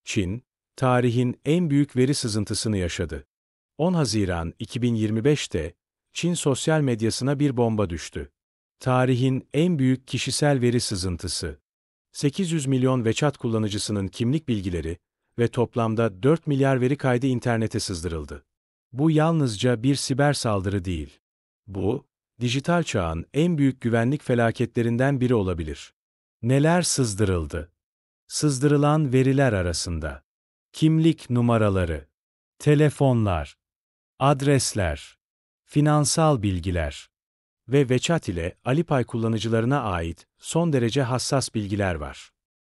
Çin, tarihin en büyük veri sızıntısını yaşadı. 10 Haziran 2025'te Çin sosyal medyasına bir bomba düştü. Tarihin en büyük kişisel veri sızıntısı. 800 milyon WeChat kullanıcısının kimlik bilgileri ve toplamda 4 milyar veri kaydı internete sızdırıldı. Bu yalnızca bir siber saldırı değil. Bu, dijital çağın en büyük güvenlik felaketlerinden biri olabilir. Neler sızdırıldı? Sızdırılan veriler arasında kimlik numaraları, telefonlar, adresler, finansal bilgiler ve WeChat ile Alipay kullanıcılarına ait son derece hassas bilgiler var.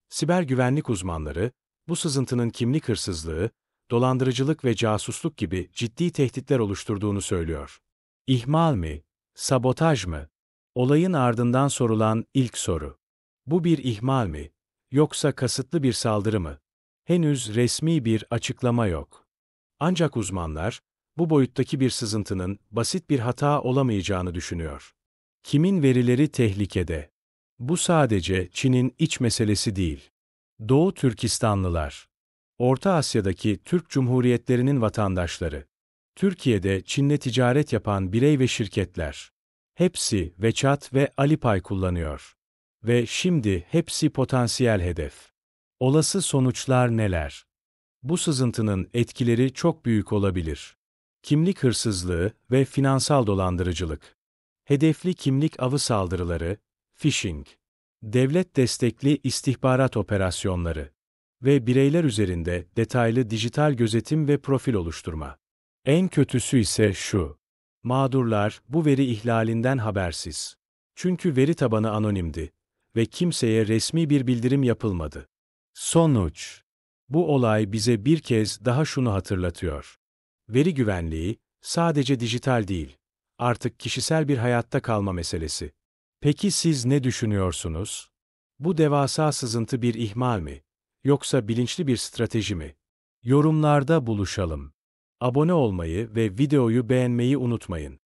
Siber güvenlik uzmanları, bu sızıntının kimlik hırsızlığı, dolandırıcılık ve casusluk gibi ciddi tehditler oluşturduğunu söylüyor. İhmal mi? Sabotaj mı? Olayın ardından sorulan ilk soru. Bu bir ihmal mi? Yoksa kasıtlı bir saldırı mı? Henüz resmi bir açıklama yok. Ancak uzmanlar, bu boyuttaki bir sızıntının basit bir hata olamayacağını düşünüyor. Kimin verileri tehlikede? Bu sadece Çin'in iç meselesi değil. Doğu Türkistanlılar, Orta Asya'daki Türk Cumhuriyetlerinin vatandaşları, Türkiye'de Çin'le ticaret yapan birey ve şirketler, hepsi WeChat ve Alipay kullanıyor. Ve şimdi hepsi potansiyel hedef. Olası sonuçlar neler? Bu sızıntının etkileri çok büyük olabilir. Kimlik hırsızlığı ve finansal dolandırıcılık. Hedefli kimlik avı saldırıları, phishing. Devlet destekli istihbarat operasyonları ve bireyler üzerinde detaylı dijital gözetim ve profil oluşturma. En kötüsü ise şu. Mağdurlar bu veri ihlalinden habersiz. Çünkü veri tabanı anonimdi ve kimseye resmi bir bildirim yapılmadı. Sonuç. Bu olay bize bir kez daha şunu hatırlatıyor. Veri güvenliği sadece dijital değil, artık kişisel bir hayatta kalma meselesi. Peki siz ne düşünüyorsunuz? Bu devasa sızıntı bir ihmal mi? Yoksa bilinçli bir strateji mi? Yorumlarda buluşalım. Abone olmayı ve videoyu beğenmeyi unutmayın.